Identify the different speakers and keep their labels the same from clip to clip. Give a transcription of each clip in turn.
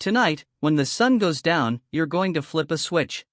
Speaker 1: Tonight, when the sun goes down, you're going to flip a switch.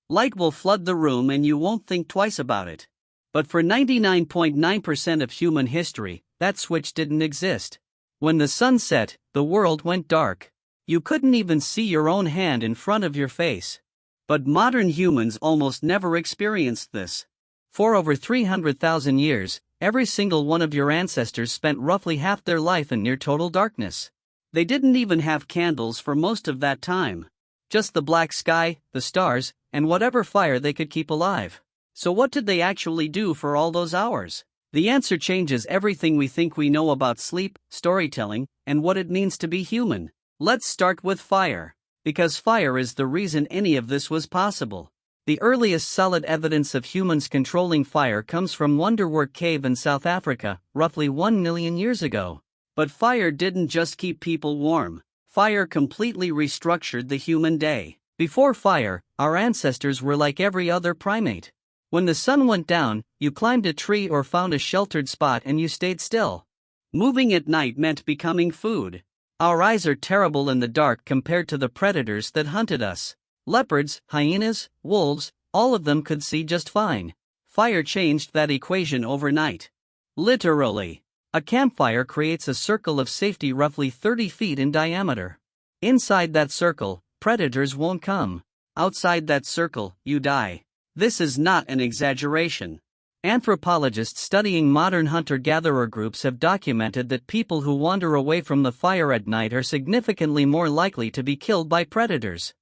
Speaker 1: Light will flood the room and you won't think twice about it. But for 99.9% of human history, that switch didn't exist. When the sun set, the world went dark. You couldn't even see your own hand in front of your face. But modern humans almost never experienced this. For over 300,000 years, every single one of your ancestors spent roughly half their life in near total darkness. They didn't even have candles for most of that time. Just the black sky, the stars, and whatever fire they could keep alive. So what did they actually do for all those hours? The answer changes everything we think we know about sleep, storytelling, and what it means to be human. Let's start with fire. Because fire is the reason any of this was possible. The earliest solid evidence of humans controlling fire comes from Wonderwork Cave in South Africa, roughly 1 million years ago. But fire didn't just keep people warm. Fire completely restructured the human day. Before fire, our ancestors were like every other primate. When the sun went down, you climbed a tree or found a sheltered spot and you stayed still. Moving at night meant becoming food. Our eyes are terrible in the dark compared to the predators that hunted us. Leopards, hyenas, wolves, all of them could see just fine. Fire changed that equation overnight. Literally. A campfire creates a circle of safety roughly 30 feet in diameter. Inside that circle, predators won't come. Outside that circle, you die. This is not an exaggeration. Anthropologists studying modern hunter-gatherer groups have documented that people who wander away from the fire at night are significantly more likely to be killed by predators.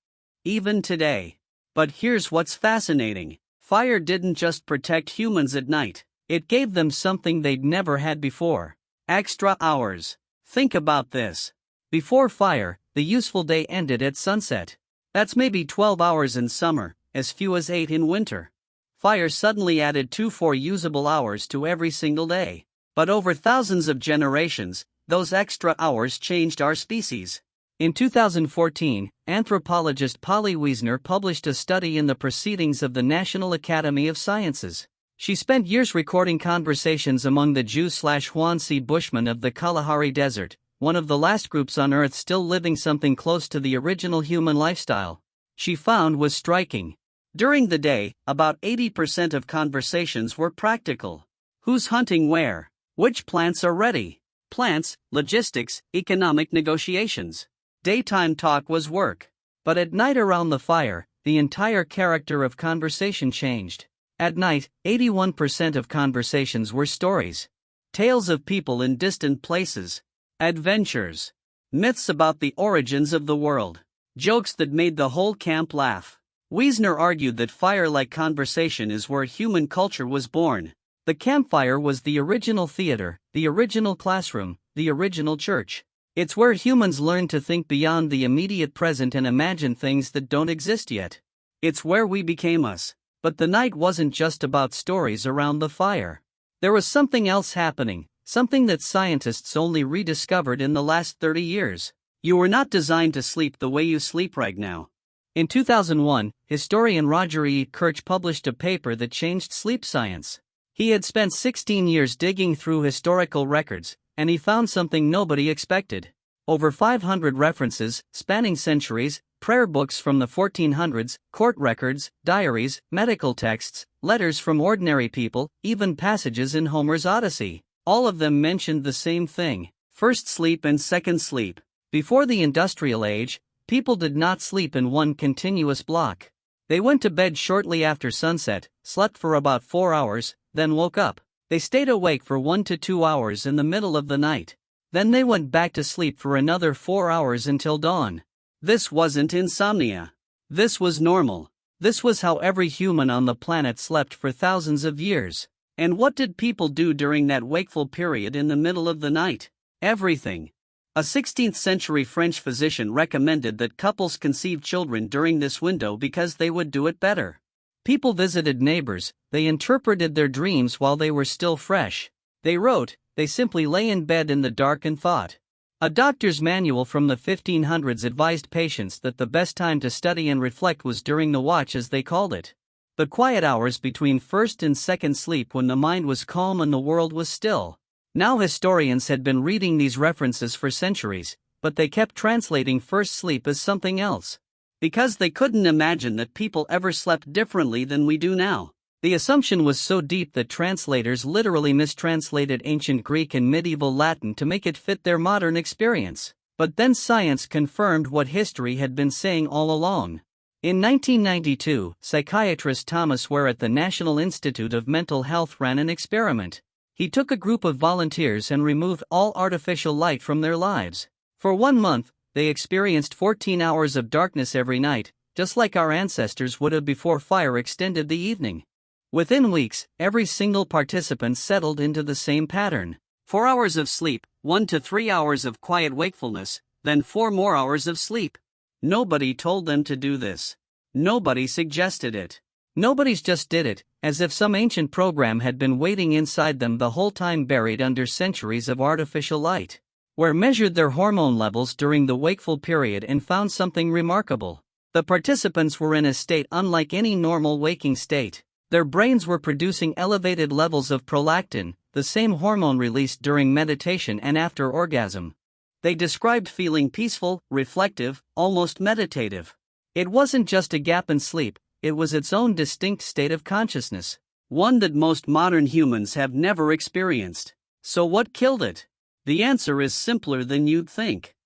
Speaker 1: Even today. But here's what's fascinating. Fire didn't just protect humans at night. It gave them something they'd never had before. Extra hours. Think about this. Before fire, the useful day ended at sunset. That's maybe 12 hours in summer, as few as 8 in winter. Fire suddenly added 4 usable hours to every single day. But over thousands of generations, those extra hours changed our species. In 2014, anthropologist Polly Wiesner published a study in the Proceedings of the National Academy of Sciences. She spent years recording conversations among the Jew/Huansi Bushmen of the Kalahari Desert, one of the last groups on Earth still living something close to the original human lifestyle. She found was striking. During the day, about 80% of conversations were practical. Who's hunting where? Which plants are ready? Plants, logistics, economic negotiations. Daytime talk was work. But at night around the fire, the entire character of conversation changed. At night, 81% of conversations were stories. Tales of people in distant places. Adventures. Myths about the origins of the world. Jokes that made the whole camp laugh. Wiesner argued that fire-like conversation is where human culture was born. The campfire was the original theater, the original classroom, the original church. It's where humans learn to think beyond the immediate present and imagine things that don't exist yet. It's where we became us. But the night wasn't just about stories around the fire. There was something else happening, something that scientists only rediscovered in the last 30 years. You were not designed to sleep the way you sleep right now. In 2001, historian Roger E. Kirch published a paper that changed sleep science. He had spent 16 years digging through historical records, and he found something nobody expected. Over 500 references, spanning centuries, prayer books from the 1400s, court records, diaries, medical texts, letters from ordinary people, even passages in Homer's Odyssey. All of them mentioned the same thing: first sleep and second sleep. Before the industrial age, people did not sleep in one continuous block. They went to bed shortly after sunset, slept for about 4 hours, then woke up. They stayed awake for 1 to 2 hours in the middle of the night. Then they went back to sleep for another 4 hours until dawn. This wasn't insomnia. This was normal. This was how every human on the planet slept for thousands of years. And what did people do during that wakeful period in the middle of the night? Everything. A 16th century French physician recommended that couples conceive children during this window because they would do it better. People visited neighbors, they interpreted their dreams while they were still fresh. They wrote, they simply lay in bed in the dark and thought. A doctor's manual from the 1500s advised patients that the best time to study and reflect was during the watch, as they called it. The quiet hours between first and second sleep, when the mind was calm and the world was still. Now historians had been reading these references for centuries, but they kept translating first sleep as something else. Because they couldn't imagine that people ever slept differently than we do now. The assumption was so deep that translators literally mistranslated ancient Greek and medieval Latin to make it fit their modern experience. But then science confirmed what history had been saying all along. In 1992, psychiatrist Thomas Ware at the National Institute of Mental Health ran an experiment. He took a group of volunteers and removed all artificial light from their lives. For 1 month, they experienced 14 hours of darkness every night, just like our ancestors would have before fire extended the evening. Within weeks, every single participant settled into the same pattern. 4 hours of sleep, 1 to 3 hours of quiet wakefulness, then 4 more hours of sleep. Nobody told them to do this. Nobody suggested it. Nobody's just did it, as if some ancient program had been waiting inside them the whole time, buried under centuries of artificial light. Ware measured their hormone levels during the wakeful period and found something remarkable. The participants were in a state unlike any normal waking state. Their brains were producing elevated levels of prolactin, the same hormone released during meditation and after orgasm. They described feeling peaceful, reflective, almost meditative. It wasn't just a gap in sleep, it was its own distinct state of consciousness, one that most modern humans have never experienced. So what killed it? The answer is simpler than you'd think.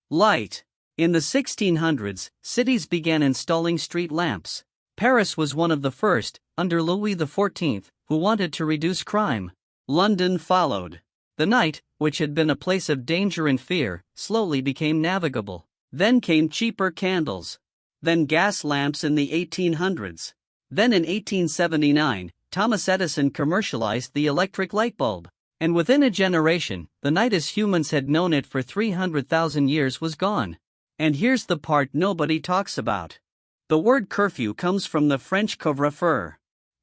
Speaker 1: Light. In the 1600s, cities began installing street lamps. Paris was one of the first, under Louis XIV, who wanted to reduce crime. London followed. The night, which had been a place of danger and fear, slowly became navigable. Then came cheaper candles. Then gas lamps in the 1800s. Then in 1879, Thomas Edison commercialized the electric light bulb. And within a generation, the night as humans had known it for 300,000 years was gone. And here's the part nobody talks about. The word curfew comes from the French couvre-feu.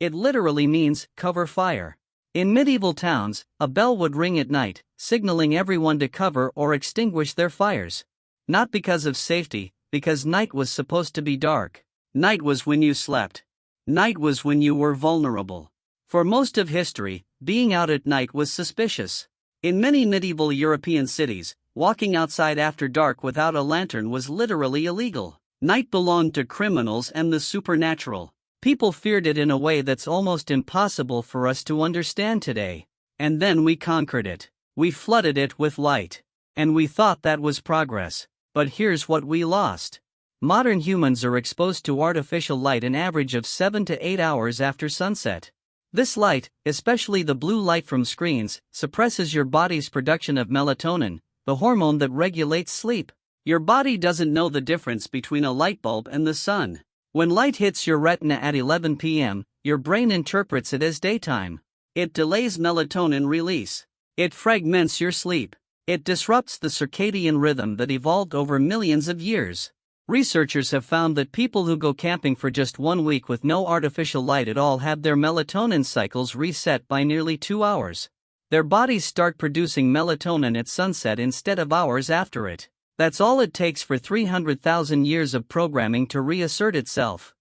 Speaker 1: It literally means cover fire. In medieval towns, a bell would ring at night, signaling everyone to cover or extinguish their fires. Not because of safety, because night was supposed to be dark. Night was when you slept. Night was when you were vulnerable. For most of history, being out at night was suspicious. In many medieval European cities, walking outside after dark without a lantern was literally illegal. Night belonged to criminals and the supernatural. People feared it in a way that's almost impossible for us to understand today. And then we conquered it. We flooded it with light. And we thought that was progress. But here's what we lost. Modern humans are exposed to artificial light an average of 7 to 8 hours after sunset. This light, especially the blue light from screens, suppresses your body's production of melatonin, the hormone that regulates sleep. Your body doesn't know the difference between a light bulb and the sun. When light hits your retina at 11 p.m., your brain interprets it as daytime. It delays melatonin release. It fragments your sleep. It disrupts the circadian rhythm that evolved over millions of years. Researchers have found that people who go camping for just 1 week with no artificial light at all have their melatonin cycles reset by nearly 2 hours. Their bodies start producing melatonin at sunset instead of hours after it. That's all it takes for 300,000 years of programming to reassert itself.